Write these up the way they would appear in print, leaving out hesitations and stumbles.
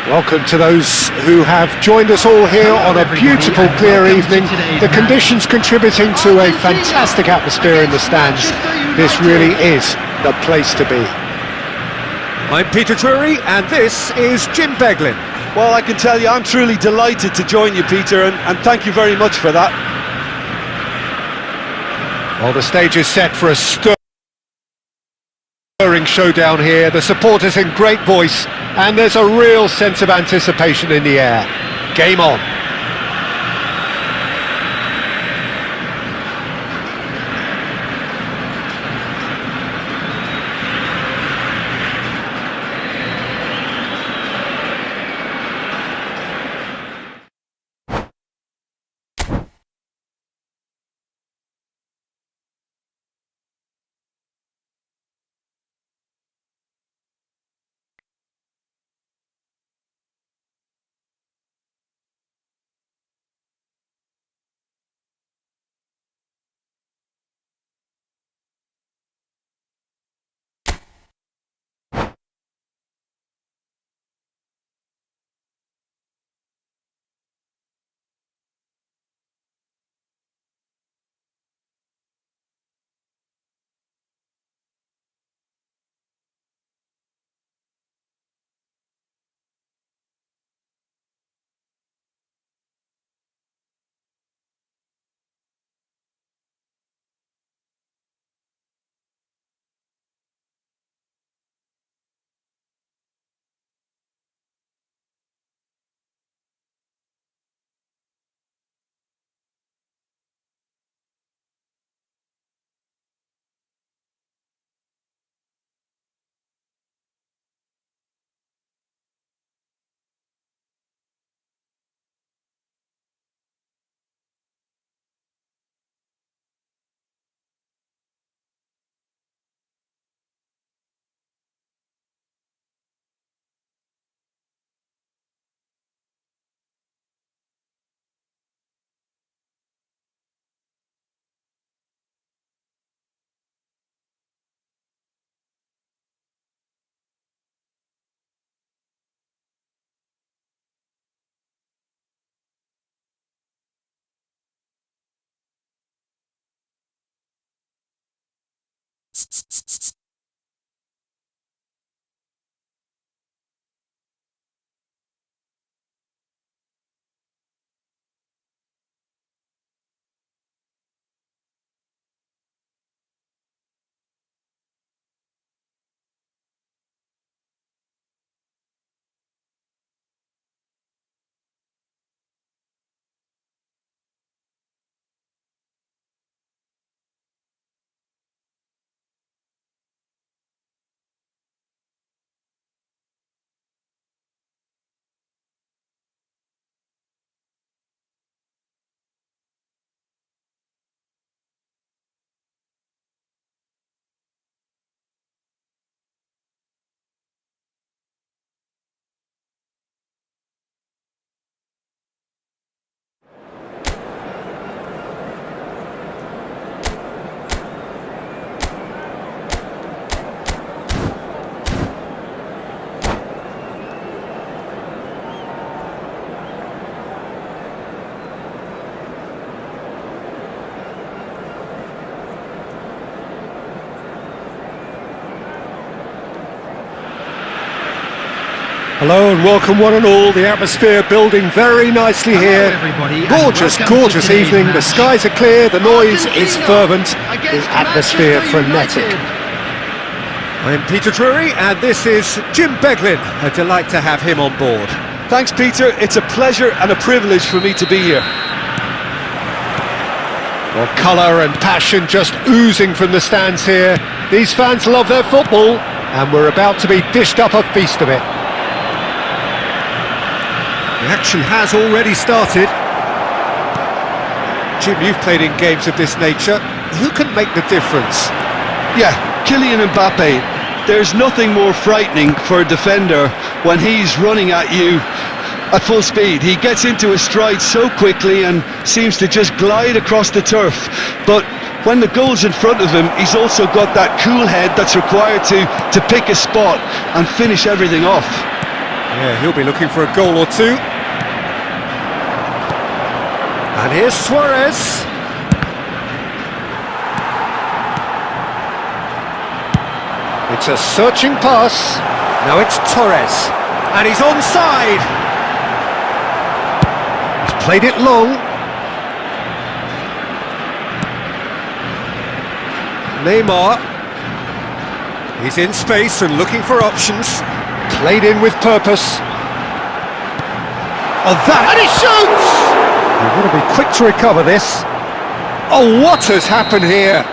Welcome to those who have joined us all here on a beautiful, clear evening. The conditions contributing to a fantastic atmosphere in the stands. This really is the place to be. I'm Peter Drury, and this is Jim Beglin. Well, I can tell you, I'm truly delighted to join you, Peter, and thank you very much for that. Well, the stage is set for a stirring showdown here. The supporters in great voice, and there's a real sense of anticipation in the air. Game on. Hello and welcome one and all. The atmosphere building very nicely here. Gorgeous, gorgeous evening. The skies are clear, the noise is fervent, the atmosphere frenetic. I'm Peter Drury and this is Jim Beglin. A delight to have him on board. Thanks, Peter. It's a pleasure and a privilege for me to be here. Well, colour and passion just oozing from the stands here. These fans love their football and we're about to be dished up a feast of it. The action has already started. Jim, you've played in games of this nature. Who can make the difference? Yeah, Kylian Mbappe. There's nothing more frightening for a defender when he's running at you at full speed. He gets into his stride so quickly and seems to just glide across the turf. But when the goal's in front of him, he's also got that cool head that's required to pick a spot and finish everything off. Yeah, he'll be looking for a goal or two. And here's Suarez. It's a searching pass. Now it's Torres. And he's onside. He's played it long. Neymar. He's in space and looking for options. Played in with purpose. Oh, that, and he shoots! You've got to be quick to recover this. Oh, what has happened here?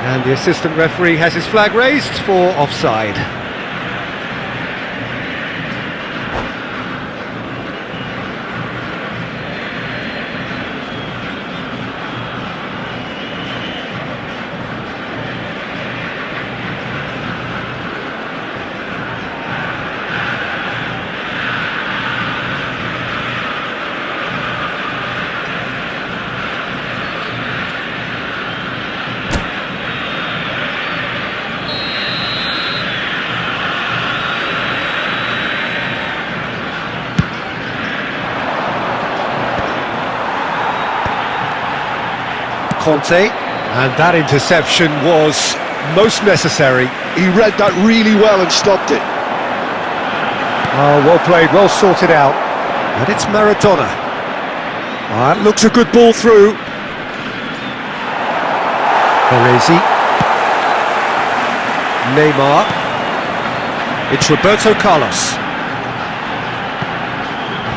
And the assistant referee has his flag raised for offside. Conte, and that interception was most necessary. He read that really well and stopped it. Oh, well played, well sorted out. And it's Maradona. That looks a good ball through. Baresi. Neymar. It's Roberto Carlos.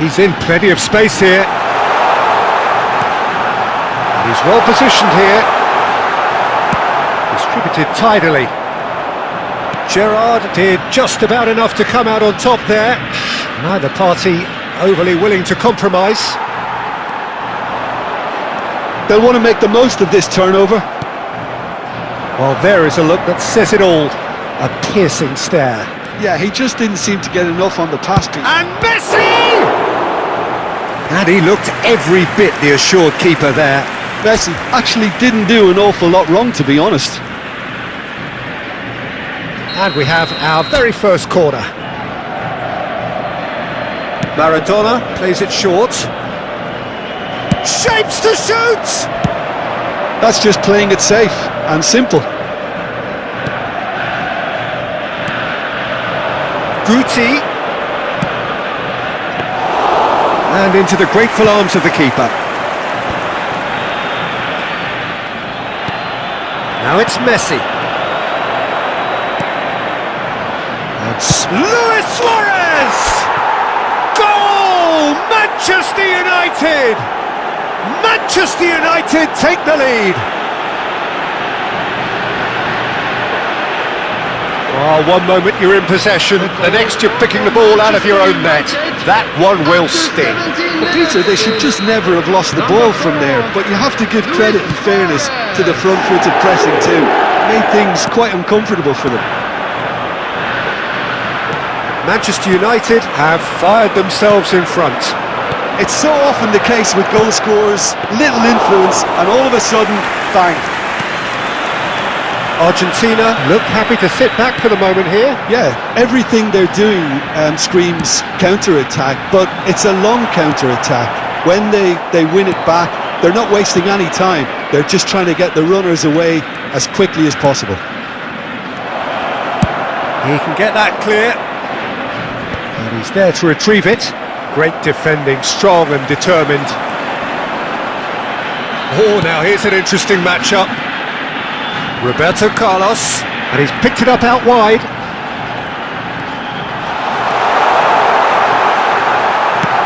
He's in plenty of space here. He's well positioned here. Distributed tidily. Gerrard did just about enough to come out on top there. Neither party overly willing to compromise. They'll want to make the most of this turnover. Well, there is a look that says it all. A piercing stare. Yeah, he just didn't seem to get enough on the pass piece. And Messi! And he looked every bit the assured keeper there. Messi actually didn't do an awful lot wrong, to be honest. And we have our very first corner. Maradona plays it short. Shapes to shoot! That's just playing it safe and simple. Guti. And into the grateful arms of the keeper. Now it's Messi. And Luis Suarez! Goal! Manchester United! Manchester United take the lead. Oh, one moment you're in possession, the next you're picking the ball out of your own net. That one will sting. But Peter, they should just never have lost the ball from there, but you have to give credit and fairness to the front-footed pressing too. Made things quite uncomfortable for them. Manchester United have fired themselves in front. It's so often the case with goal scorers, little influence, and all of a sudden, bang. Argentina look happy to sit back for the moment here. Yeah, everything they're doing screams counter-attack, but it's a long counter-attack. When they win it back, they're not wasting any time. They're just trying to get the runners away as quickly as possible. He can get that clear. And he's there to retrieve it. Great defending, strong and determined. Oh, now here's an interesting matchup. Roberto Carlos, and he's picked it up out wide.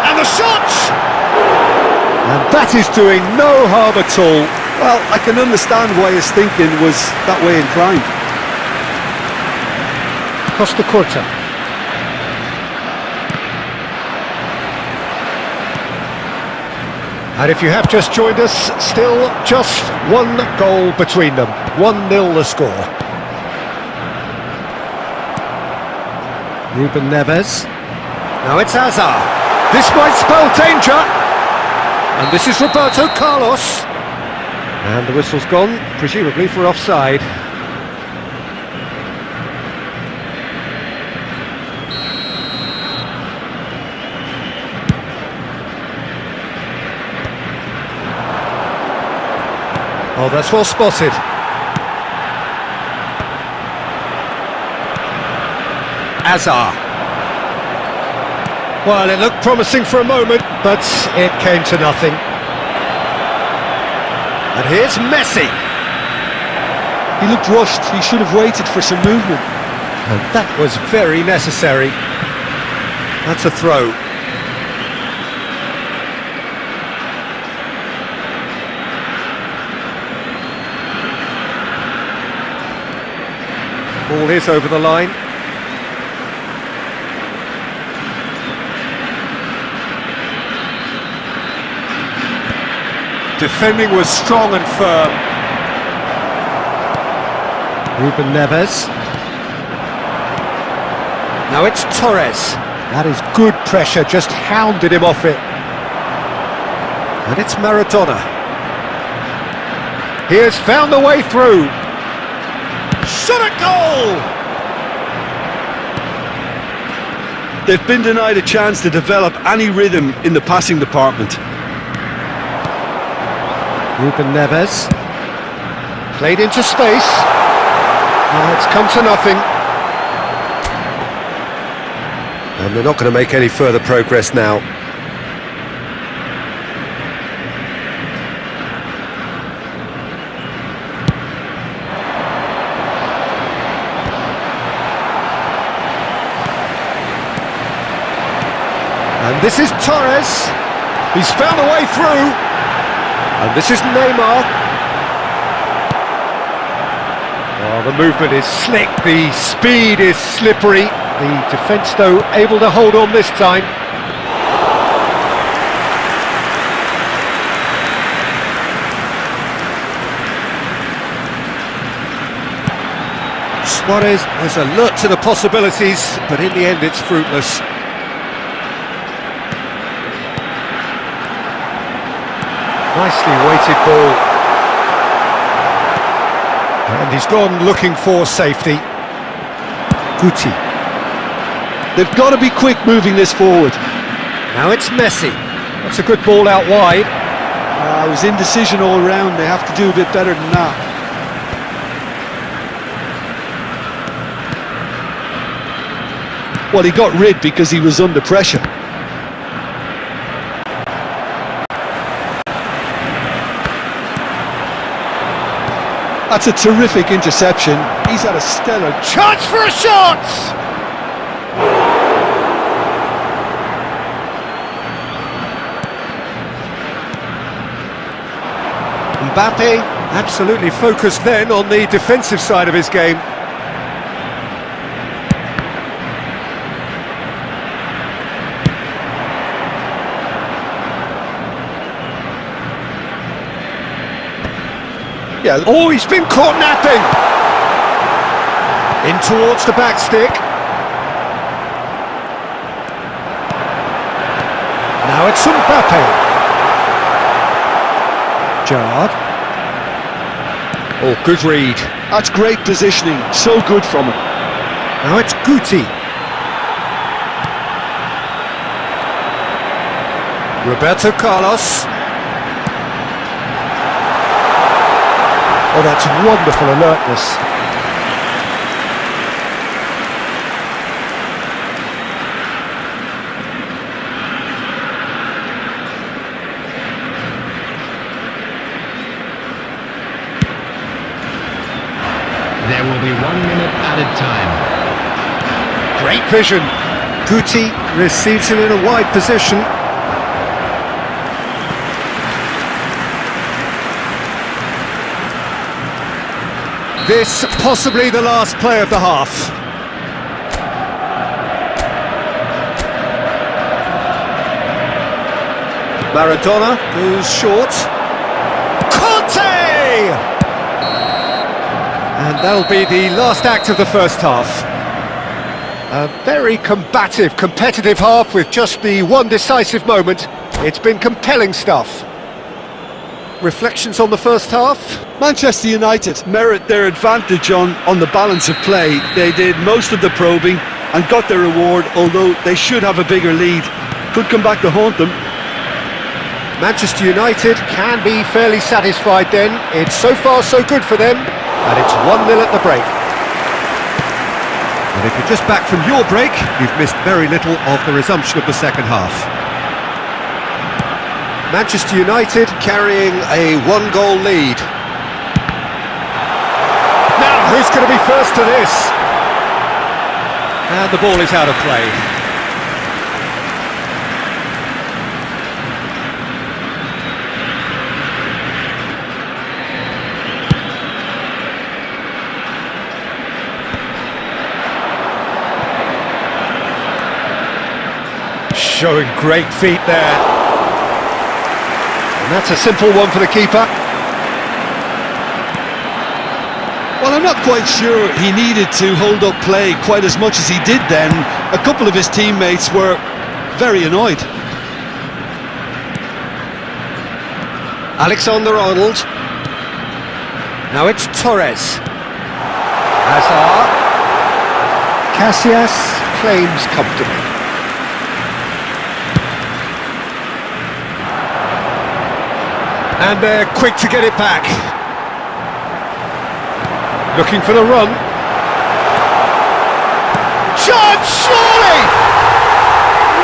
And the shot! And that is doing no harm at all. Well, I can understand why his thinking was that way inclined. Costa Curta. And if you have just joined us, still just one goal between them. 1-0 the score. Ruben Neves. Now it's Hazard. This might spell danger. And this is Roberto Carlos. And the whistle's gone, presumably for offside. Oh, that's well spotted. Azar. Well, it looked promising for a moment, but it came to nothing. And here's Messi. He looked rushed, he should have waited for some movement. And that was very necessary. That's a throw. Ball is over the line. Defending was strong and firm. Ruben Neves. Now it's Torres. That is good pressure, just hounded him off it. And it's Maradona. He has found the way through. Shot at goal! They've been denied a chance to develop any rhythm in the passing department. Ruben Neves. Played into space. Now it's come to nothing. And they're not going to make any further progress now. And this is Torres. He's found a way through. And this is Neymar. Oh, the movement is slick, the speed is slippery. The defence, though, able to hold on this time. Suarez was alert to the possibilities, but in the end it's fruitless. Nicely weighted ball. And he's gone looking for safety. Guti. They've got to be quick moving this forward. Now it's Messi. That's a good ball out wide. It was indecision all round. They have to do a bit better than that. Well, he got rid because he was under pressure. That's a terrific interception. He's had a stellar chance for a shot! Mbappe absolutely focused then on the defensive side of his game. Yeah. Oh, he's been caught napping! In towards the back stick. Now it's Mbappe. Gerrard. Oh, good read. That's great positioning, so good from him. Now it's Guti. Roberto Carlos. Oh, that's wonderful alertness. There will be 1 minute added time. Great vision. Guti receives it in a wide position. This possibly the last play of the half. Maradona goes short. Conte! And that'll be the last act of the first half. A very combative, competitive half with just the one decisive moment. It's been compelling stuff. Reflections on the first half? Manchester United merit their advantage on the balance of play. They did most of the probing and got their reward, although they should have a bigger lead. Could come back to haunt them. Manchester United can be fairly satisfied then. It's so far so good for them, and it's 1-0 at the break. And if you're just back from your break, you've missed very little of the resumption of the second half. Manchester United carrying a 1-goal lead. Now, who's going to be first to this? And the ball is out of play. Showing great feet there. And that's a simple one for the keeper. Well, I'm not quite sure he needed to hold up play quite as much as he did then. A couple of his teammates were very annoyed. Alexander-Arnold. Now it's Torres. Hazard. Casillas claims comfortably. And they're quick to get it back. Looking for the run. Chance, surely!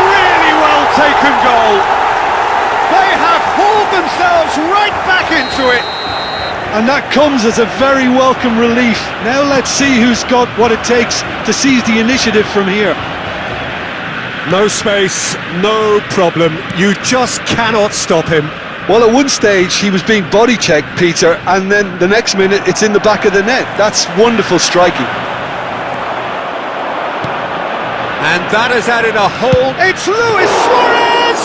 Really well taken goal. They have hauled themselves right back into it. And that comes as a very welcome relief. Now let's see who's got what it takes to seize the initiative from here. No space, no problem. You just cannot stop him. Well, at one stage he was being body checked, Peter, and then the next minute it's in the back of the net. That's wonderful striking. And that has added a whole... It's Luis Suarez!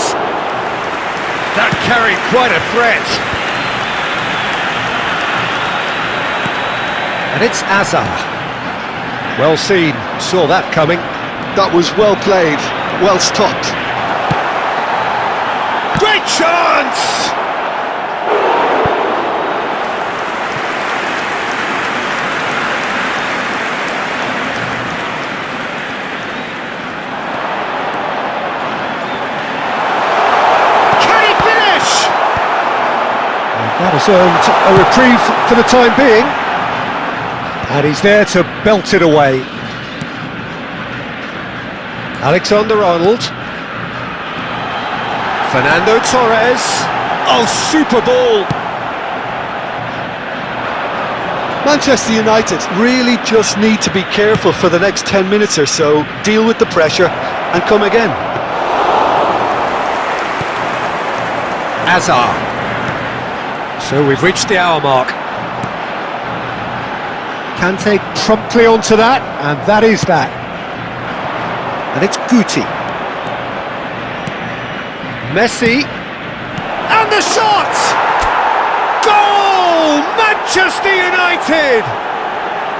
That carried quite a threat. And it's Hazard. Well seen, saw that coming. That was well played, well stopped. Great chance! Can he finish? And that has earned a reprieve for the time being. And he's there to belt it away. Alexander-Arnold. Fernando Torres. Oh, super ball. Manchester United really just need to be careful for the next 10 minutes or so, deal with the pressure and come again. Hazard. So we've reached the hour mark. Kante promptly onto that, and that is that. And it's Guti. Messi, and the shot! Goal! Manchester United!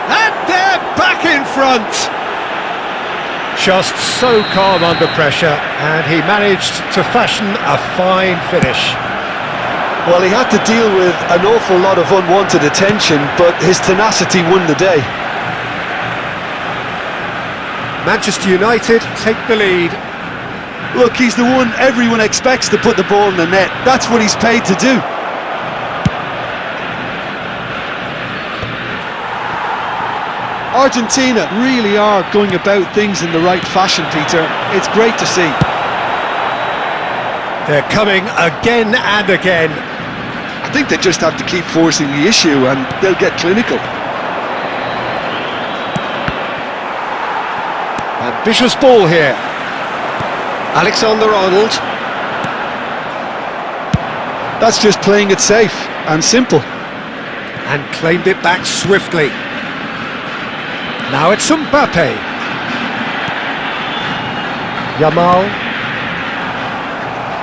And they're back in front! Just so calm under pressure, and he managed to fashion a fine finish. Well, he had to deal with an awful lot of unwanted attention, but his tenacity won the day. Manchester United take the lead. Look, he's the one everyone expects to put the ball in the net. That's what he's paid to do. Argentina really are going about things in the right fashion, Peter. It's great to see. They're coming again and again. I think they just have to keep forcing the issue and they'll get clinical. Ambitious ball here. Alexander-Arnold. That's just playing it safe and simple. And claimed it back swiftly. Now it's Mbappe. Yamal.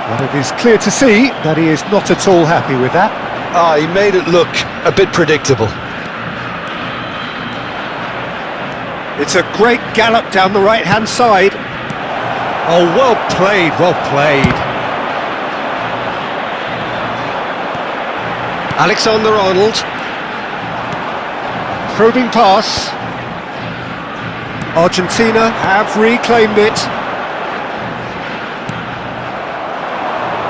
Well, it is clear to see that he is not at all happy with that. He made it look a bit predictable. It's a great gallop down the right-hand side. Oh, well played, well played. Alexander-Arnold. Probing pass. Argentina have reclaimed it.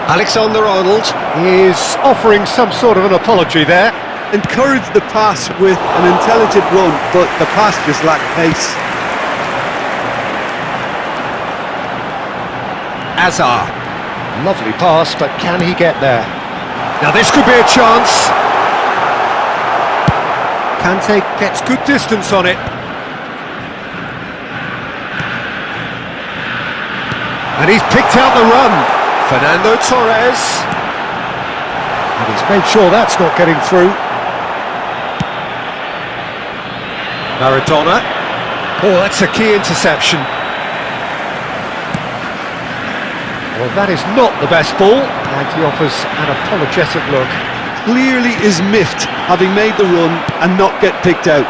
Alexander-Arnold is offering some sort of an apology there. Encouraged the pass with an intelligent run, but the pass just lacked pace. Azar. Lovely pass, but can he get there? Now this could be a chance. Kante gets good distance on it. And he's picked out the run. Fernando Torres. And he's made sure that's not getting through. Maradona. Oh, that's a key interception. Well, that is not the best ball, and he offers an apologetic look. Clearly is miffed, having made the run and not get picked out.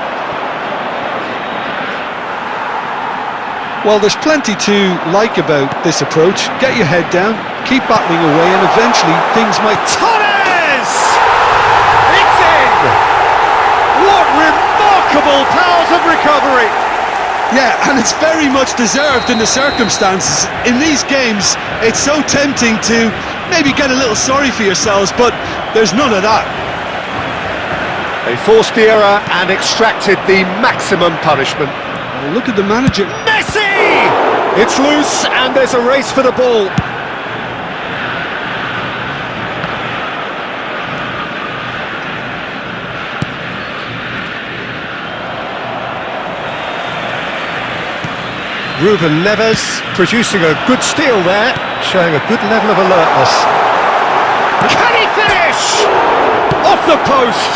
Well, there's plenty to like about this approach. Get your head down, keep battling away, and eventually things might... Torres! It's in! What remarkable powers of recovery! Yeah, and it's very much deserved in the circumstances. In these games, it's so tempting to maybe get a little sorry for yourselves, but there's none of that. They forced the error and extracted the maximum punishment. Oh, look at the manager. Messi! It's loose and there's a race for the ball. Ruben Neves producing a good steal there, showing a good level of alertness. Can he finish? Off the post!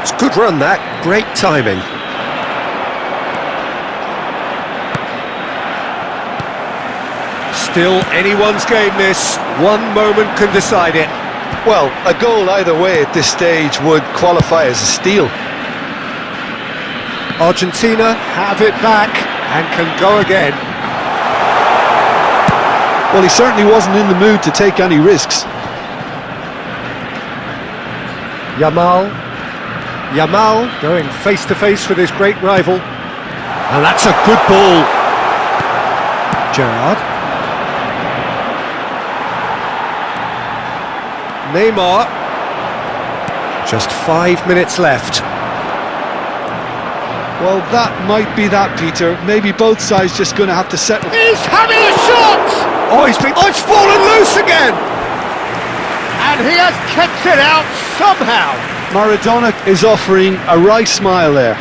It's a good run that, great timing. Still anyone's game this, one moment can decide it. Well, a goal either way at this stage would qualify as a steal. Argentina have it back and can go again. Well, he certainly wasn't in the mood to take any risks. Yamal going face to face with his great rival. And that's a good ball. Gerrard. Neymar. Just 5 minutes left. Well, that might be that, Peter. Maybe both sides just going to have to settle. He's having a shot! Oh, it's fallen loose again! And he has kept it out somehow! Maradona is offering a wry smile there.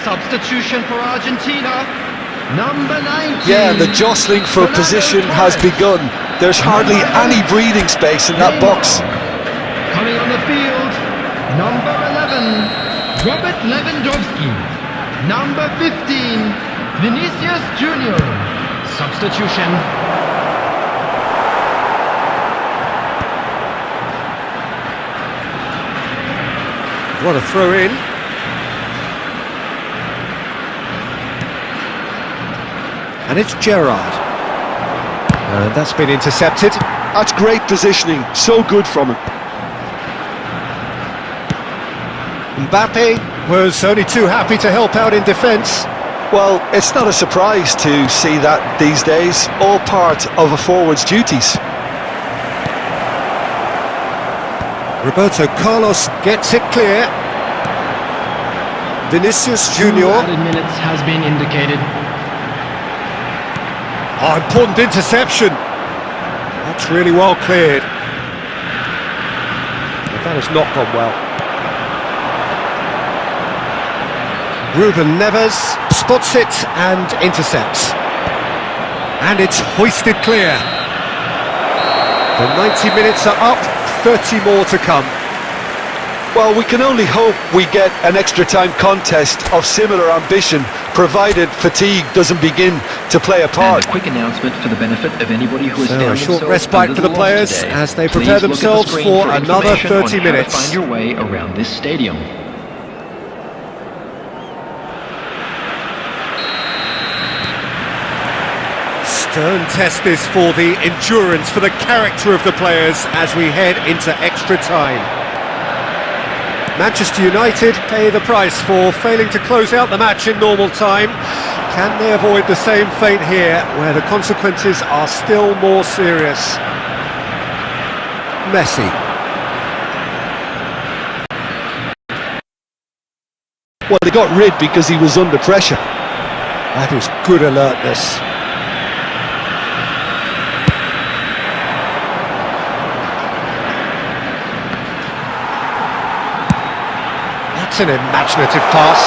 Substitution for Argentina, number 19. Yeah, the jostling for position has begun. There's hardly any breathing space in that box. Coming on the field, number 11, Robert Lewandowski. Number 15, Vinicius Junior. Substitution. What a throw in. And it's Gerrard. And that's been intercepted. That's great positioning, so good from him. Mbappe was only too happy to help out in defence. Well, it's not a surprise to see that these days, all part of a forward's duties. Roberto Carlos gets it clear. Vinicius Junior. Added minutes has been indicated. Oh, important interception. That's really well cleared. But that has not gone well. Ruben Neves spots it and intercepts. And it's hoisted clear. The 90 minutes are up, 30 more to come. Well, we can only hope we get an extra time contest of similar ambition, provided fatigue doesn't begin to play a part. And a quick announcement for the benefit of anybody who has So found a short themselves respite under for the loss players today. as they Please prepare look at the themselves screen for another information 30 on how to minutes. find your way around this stadium. Stern test this for the endurance, for the character of the players as we head into extra time. Manchester United pay the price for failing to close out the match in normal time. Can they avoid the same fate here, where the consequences are still more serious? Messi. Well, they got rid because he was under pressure. That is good alertness. That's an imaginative pass.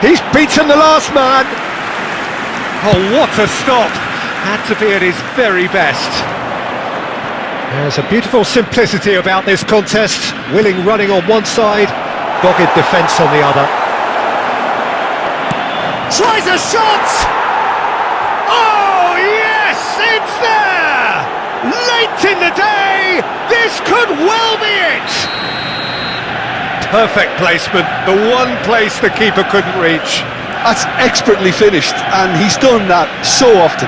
He's beaten the last man. Oh, what a stop. Had to be at his very best. There's a beautiful simplicity about this contest. Willing running on one side, dogged defence on the other. Tries a shot! Oh, yes, it's there! Late in the day, this could well be it! Perfect placement, the one place the keeper couldn't reach. That's expertly finished, and he's done that so often.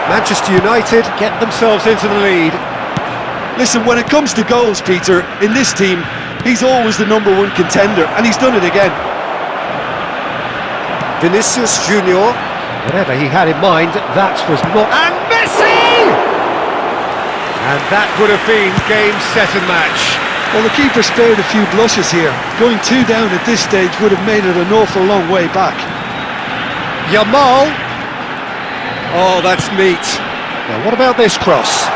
Manchester United get themselves into the lead. Listen, when it comes to goals, Peter, in this team, he's always the #1 contender, and he's done it again. Vinicius Junior, whatever he had in mind, that was not... And Messi! And that would have been game, set and match. Well, the keeper spared a few blushes here. Going 2 down at this stage would have made it an awful long way back. Yamal. Oh, that's neat. Now, what about this cross?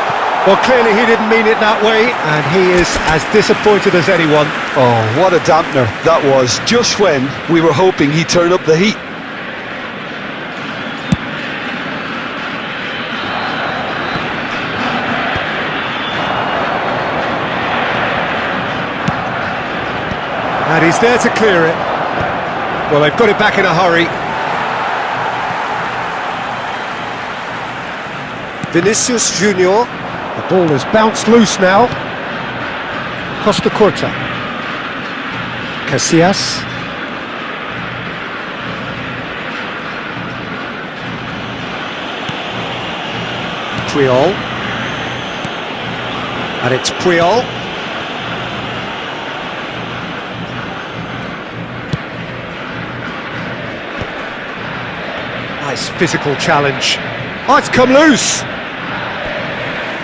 Well, clearly he didn't mean it that way, and he is as disappointed as anyone. Oh, what a dampener that was, just when we were hoping he'd turn up the heat. And he's there to clear it. Well, they've got it back in a hurry. Vinicius Junior. The ball has bounced loose now. Costa Curta. Casillas. Puyol. And it's Puyol. Nice physical challenge. Oh, it's come loose!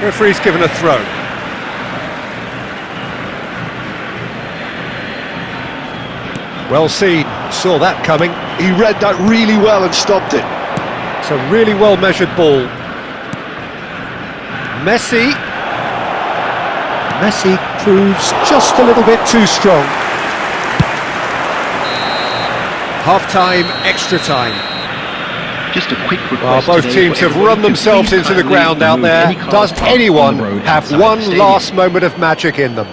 Referee's given a throw. Well seen, saw that coming. He read that really well and stopped it. It's a really well measured ball. Messi. Messi proves just a little bit too strong. Half-time, extra time. Just a quick request. Well, both today teams for have everybody run to themselves please into the kindly ground out remove there. any cars Does parked on the anyone road have outside the one stadium. last moment of magic in them?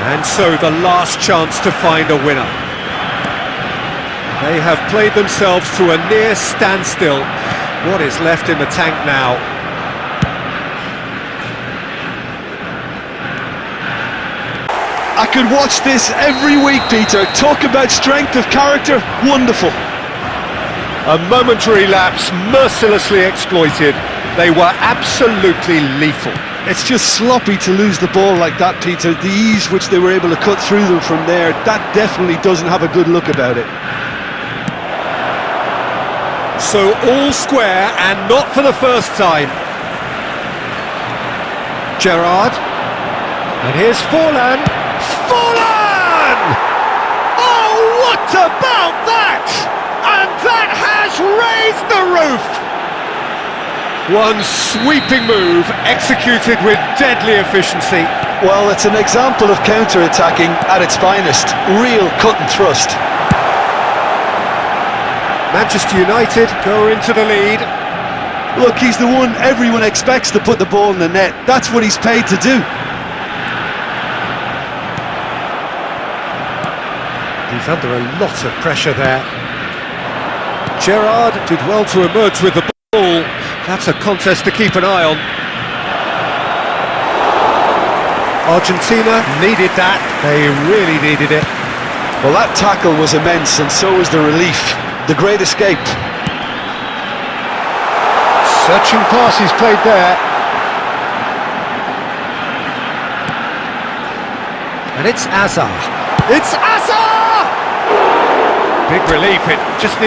And so the last chance to find a winner. They have played themselves to a near standstill. What is left in the tank now? I could watch this every week, Peter. Talk about strength of character, wonderful. A momentary lapse mercilessly exploited. They were absolutely lethal. It's just sloppy to lose the ball like that, Peter. The ease which they were able to cut through them from there, that definitely doesn't have a good look about it. So all square, and not for the first time. Gerrard. And here's Forlan. Forlan! Oh, what about that? And that has raised the roof! One sweeping move, executed with deadly efficiency. Well, it's an example of counter-attacking at its finest. Real cut and thrust. Manchester United go into the lead. Look, he's the one everyone expects to put the ball in the net. That's what he's paid to do. He's under a lot of pressure there. Gerrard did well to emerge with the ball. That's a contest to keep an eye on. Argentina needed that. They really needed it. Well, that tackle was immense, and so was the relief. The great escape. Searching pass he's played there. And it's Azar. It's Azar! Big relief, it just needed